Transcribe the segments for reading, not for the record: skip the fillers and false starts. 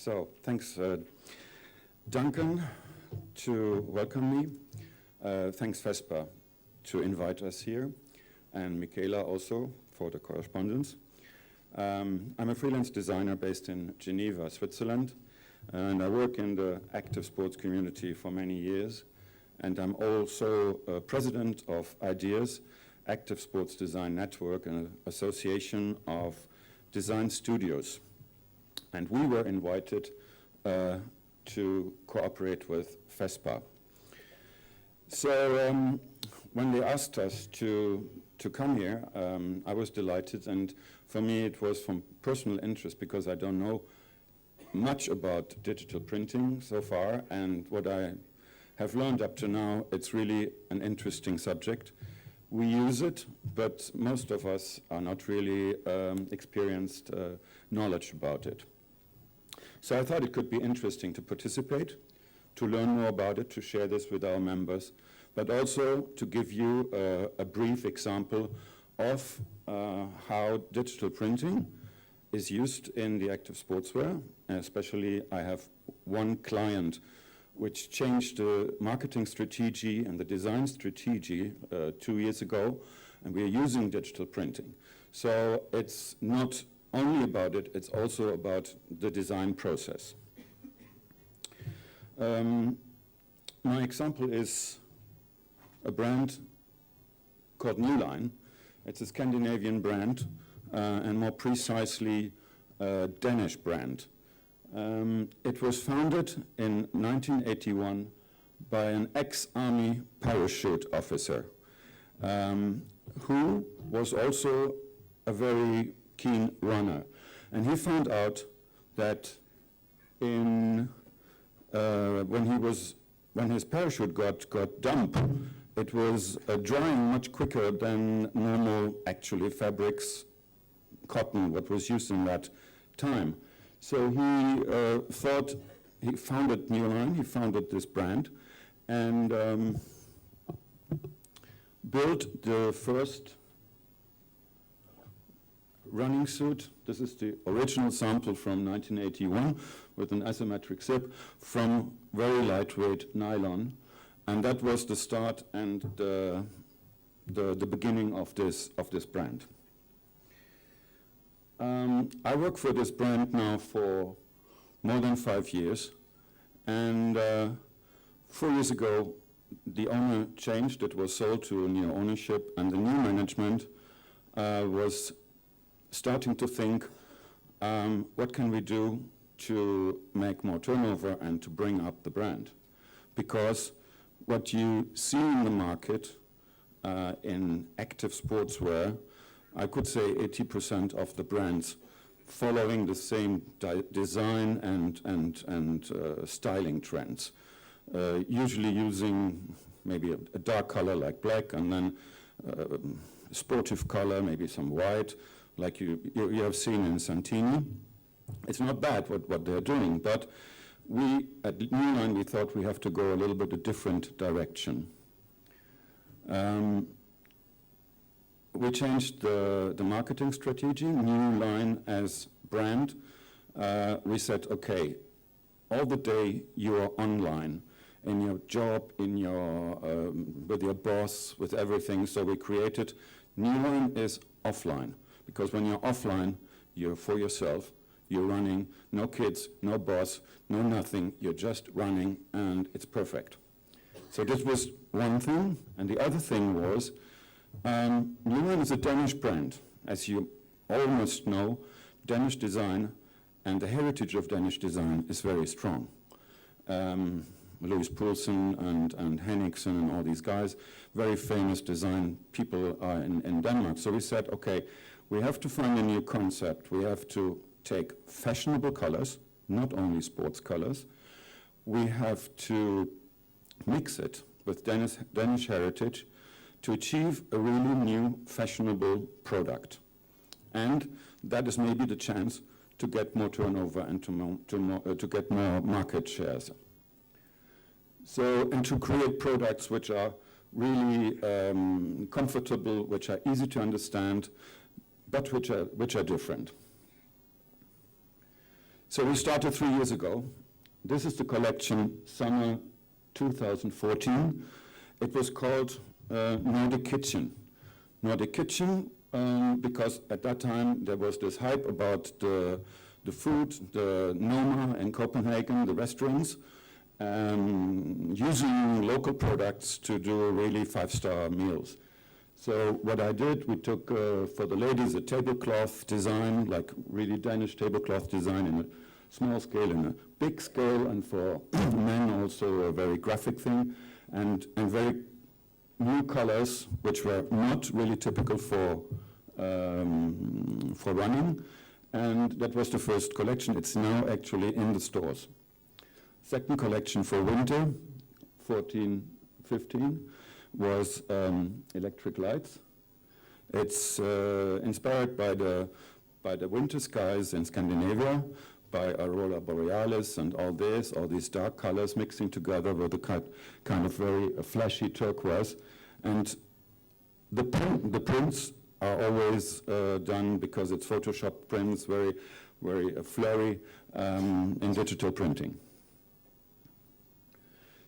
So thanks, Duncan, to welcome me. Thanks, FESPA, to invite us here, and Michaela also for the correspondence. I'm a freelance designer based in Geneva, Switzerland, and I work in the active sports community for many years. And I'm also president of IDEAS, Active Sports Design Network, an association of design studios. And we were invited to cooperate with FESPA. So when they asked us to come here, I was delighted, and for me it was from personal interest because I don't know much about digital printing so far, and what I have learned up to now, it's really an interesting subject. We use it, but most of us are not really experienced knowledge about it. So I thought it could be interesting to participate, to learn more about it, to share this with our members, but also to give you a brief example of how digital printing is used in the active sportswear. Especially, I have one client which changed the marketing strategy and the design strategy 2 years ago, and we are using digital printing. So it's not only about it, it's also about the design process. My example is a brand called New Line. It's a Scandinavian brand, and more precisely, a Danish brand. It was founded in 1981 by an ex-army parachute officer, who was also a very keen runner. And he found out that when his parachute got damp, it was drying much quicker than normal, actually, fabrics, cotton, what was used in that time. So he founded New Line, he founded this brand, and built the first running suit. This is the original sample from 1981 with an asymmetric zip from very lightweight nylon. And that was the start and the beginning of this brand. I work for this brand now for more than 5 years, and 4 years ago the owner changed. It was sold to a new ownership, and the new management was starting to think, what can we do to make more turnover and to bring up the brand? Because what you see in the market in active sportswear, I could say 80% of the brands following the same design and styling trends, usually using maybe a dark color like black, and then sportive color, maybe some white, like you have seen in Santini. It's not bad what they're doing, but we at New Line, we thought we have to go a little bit a different direction. We changed the marketing strategy. New Line as brand. We said, okay, all the day you are online, in your job, in your with your boss, with everything. So we created New Line is offline, because when you're offline, you're for yourself. You're running, no kids, no boss, no nothing. You're just running, and it's perfect. So this was one thing, and the other thing was, New Line is a Danish brand. As you almost know, Danish design and the heritage of Danish design is very strong. Louis Poulsen and Henriksen and all these guys, very famous design people are in Denmark. So we said, okay, we have to find a new concept. We have to take fashionable colors, not only sports colors. We have to mix it with Danish heritage to achieve a really new fashionable product. And that is maybe the chance to get more turnover and to get more market shares. So, and to create products which are really comfortable, which are easy to understand, but which are different. So we started 3 years ago. This is the collection summer 2014. It was called Nordic Kitchen. Nordic Kitchen because at that time there was this hype about the food, the Noma in Copenhagen, the restaurants, using local products to do really 5-star meals. So what I did, we took for the ladies a tablecloth design, like really Danish tablecloth design in a small scale, in a big scale, and for men also a very graphic thing, and very new colors, which were not really typical for running. And that was the first collection. It's now actually in the stores. Second collection for winter, 14-15, was electric lights. It's inspired by the winter skies in Scandinavia, by Aurora Borealis and all these dark colors mixing together with a kind of very flashy turquoise. And the prints are always done, because it's Photoshop prints, very, very flurry in digital printing.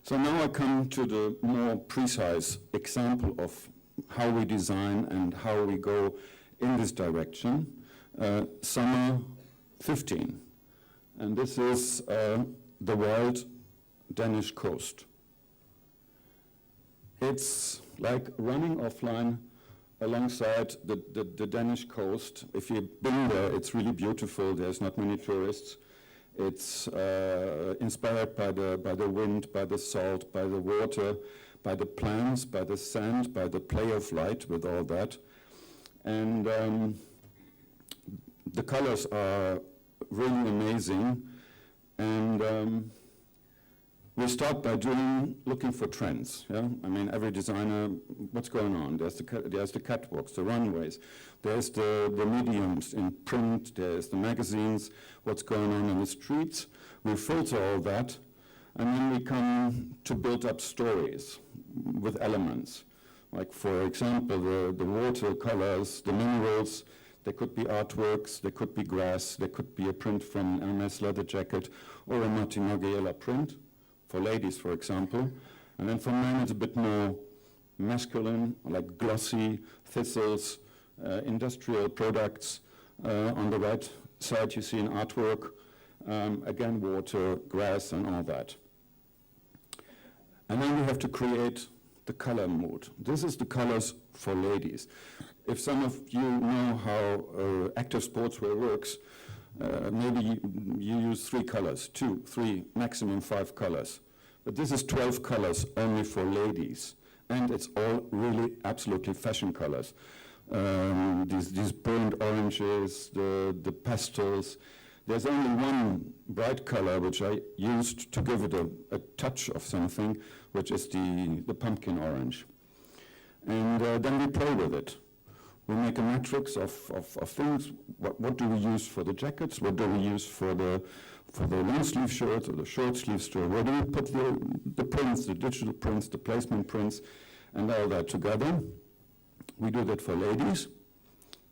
So now I come to the more precise example of how we design and how we go in this direction. Summer 15. And this is the wild Danish coast. It's like running offline alongside the Danish coast. If you've been there, it's really beautiful. There's not many tourists. It's inspired by the wind, by the salt, by the water, by the plants, by the sand, by the play of light with all that. And the colors are really amazing. And we start by looking for trends. Yeah? I mean, every designer, what's going on? There's the catwalks, the runways, there's the mediums in print, there's the magazines, what's going on in the streets. We filter all that, and then we come to build up stories with elements. Like, for example, the watercolors, the minerals. They could be artworks, they could be grass, they could be a print from an Hermes leather jacket, or a Martin Margiela print. For ladies, for example. And then for men, it's a bit more masculine, like glossy thistles, industrial products. On the right side, you see an artwork, again, water, grass, and all that. And then we have to create the color mood. This is the colors for ladies. If some of you know how active sportswear works, maybe you use 3 colors, 2, 3, maximum 5 colors. But this is 12 colors only for ladies. And it's all really absolutely fashion colors. These burnt oranges, the pastels. There's only one bright color which I used to give it a touch of something, which is the pumpkin orange. And then we play with it. We make a matrix of things. What do we use for the jackets? What do we use for the long sleeve shirt or the short sleeve shirt? Where do we put the prints, the digital prints, the placement prints, and all that together? We do that for ladies,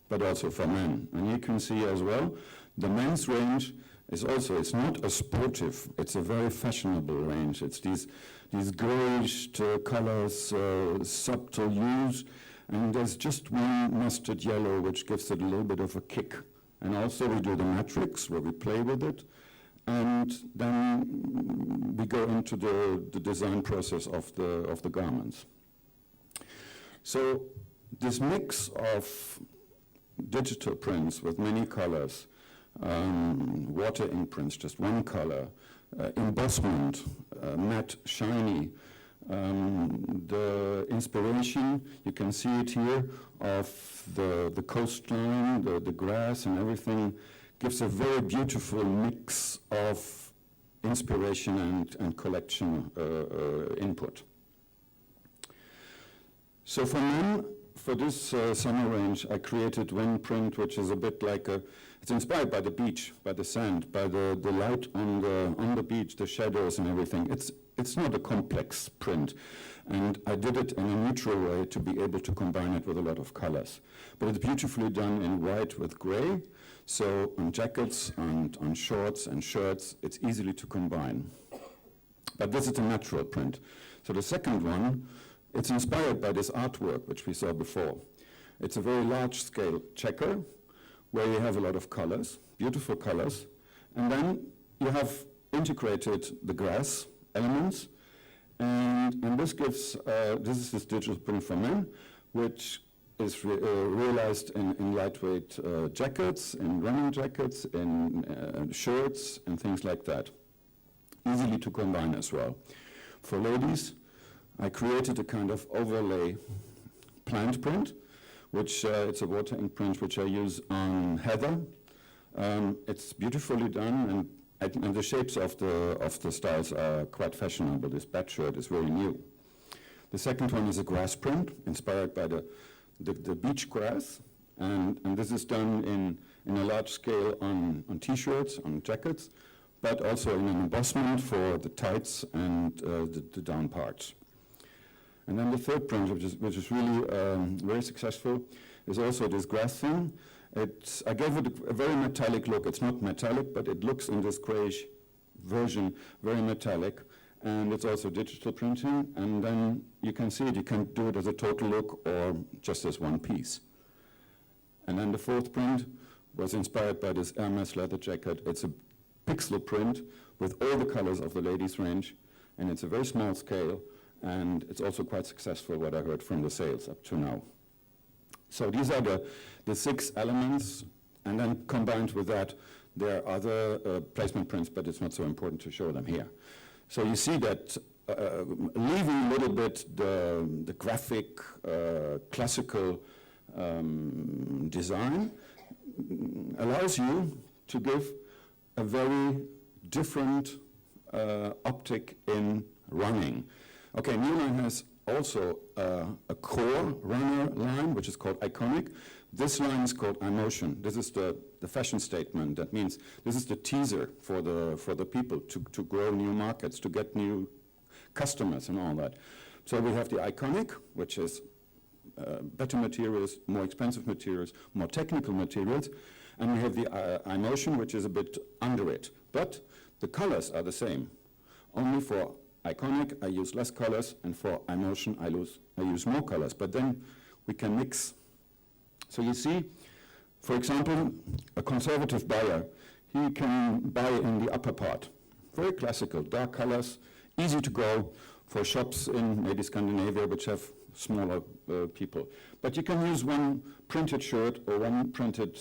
but also for men. And you can see as well, the men's range is also, it's not a sportive, it's a very fashionable range. It's these grayish colors, subtle hues. And there's just one mustard yellow which gives it a little bit of a kick. And also we do the matrix where we play with it. And then we go into the design process of the garments. So this mix of digital prints with many colors, water ink prints, just one color, embossment, matte, shiny, the inspiration, you can see it here, of the coastline, the grass and everything, gives a very beautiful mix of inspiration and collection input. So for men, for this summer range, I created one print which is a bit like it's inspired by the beach, by the sand, by the light on the beach, the shadows and everything. it's not a complex print. And I did it in a neutral way to be able to combine it with a lot of colors. But it's beautifully done in white with gray. So on jackets and on shorts and shirts, it's easily to combine. But this is a natural print. So the second one, it's inspired by this artwork, which we saw before. It's a very large-scale checker, where you have a lot of colors, beautiful colors, and then you have integrated the grass elements, and this gives, this is this digital print for men, which is realized in lightweight jackets, in running jackets, in shirts, and things like that. Easily to combine as well. For ladies, I created a kind of overlay plant print, which it's a water ink print which I use on heather. It's beautifully done, and the shapes of the styles are quite fashionable. This bat shirt is very new. The second one is a grass print, inspired by the beach grass, and this is done in a large scale on T-shirts, on jackets, but also in an embossment for the tights and the down parts. And then the third print, which is really very successful, is also this grass thing. I gave it a very metallic look. It's not metallic, but it looks in this grayish version very metallic. And it's also digital printing. And then you can see it. You can do it as a total look or just as one piece. And then the fourth print was inspired by this Hermes leather jacket. It's a pixel print with all the colors of the ladies' range. And it's a very small scale. And it's also quite successful, what I heard from the sales up to now. So these are the 6 elements, and then combined with that, there are other placement prints, but it's not so important to show them here. So you see that leaving a little bit the graphic, classical design allows you to give a very different optic in running. Okay, Newline has also a core runner line, which is called Iconic. This line is called iMotion. This is the fashion statement. That means this is the teaser for the people to grow new markets, to get new customers and all that. So we have the Iconic, which is better materials, more expensive materials, more technical materials, and we have the iMotion, which is a bit under it. But the colors are the same. Only for Iconic, I use less colors, and for iMotion, I use more colors. But then we can mix. So you see, for example, a conservative buyer, he can buy in the upper part. Very classical, dark colors, easy to go for shops in maybe Scandinavia, which have smaller people. But you can use one printed shirt or one printed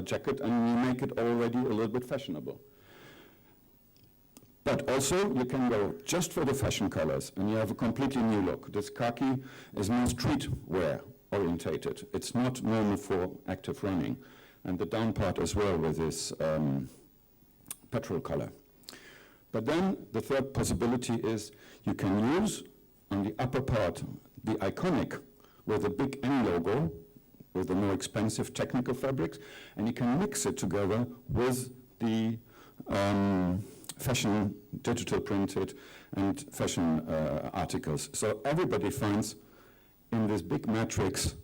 jacket, and you make it already a little bit fashionable. But also, you can go just for the fashion colors, and you have a completely new look. This khaki is more streetwear orientated. It's not normal for active running. And the down part as well with this petrol color. But then the third possibility is you can use on the upper part the Iconic with a big N logo, with the more expensive technical fabrics, and you can mix it together with the fashion, digital printed, and fashion articles. So everybody finds in this big matrix,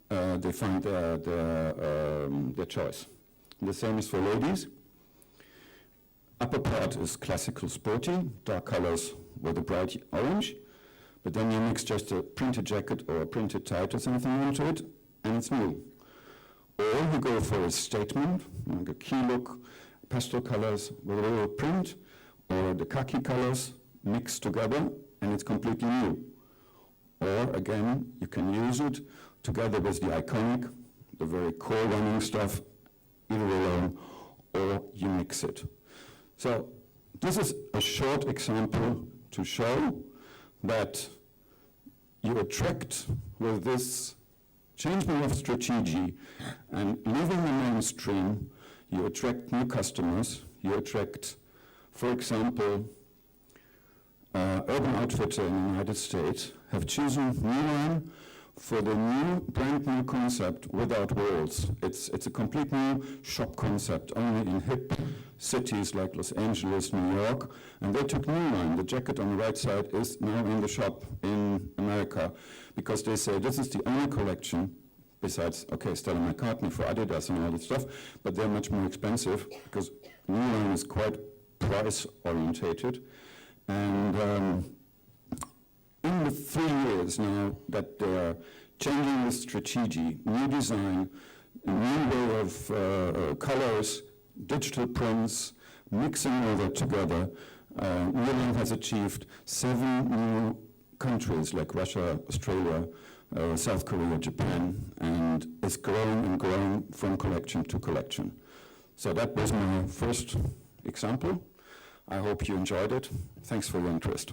they find their choice. And the same is for ladies. Upper part is classical sporty, dark colors with a bright orange, but then you mix just a printed jacket or a printed tight or something onto it, and it's new. Or you go for a statement, like a key look, pastel colors with a little print, or the khaki colors mixed together, and it's completely new. Or again, you can use it together with the Iconic, the very core running stuff, either alone, or you mix it. So this is a short example to show that you attract with this changing of strategy and leaving the mainstream, you attract new customers, you attract, for example, Urban Outfitter in the United States have chosen Newline for the new, brand new concept without walls. It's a complete new shop concept, only in hip cities like Los Angeles, New York, and they took New Line. The jacket on the right side is now in the shop in America, because they say this is the only collection, besides, okay, Stella McCartney for Adidas and all that stuff, but they're much more expensive, because New Line is quite price-orientated. And in the 3 years now that they're changing the strategy, new design, a new way of colors, digital prints, mixing all that together, New Line has achieved 7 new countries like Russia, Australia, South Korea, Japan, and is growing and growing from collection to collection. So that was my first example. I hope you enjoyed it. Thanks for your interest.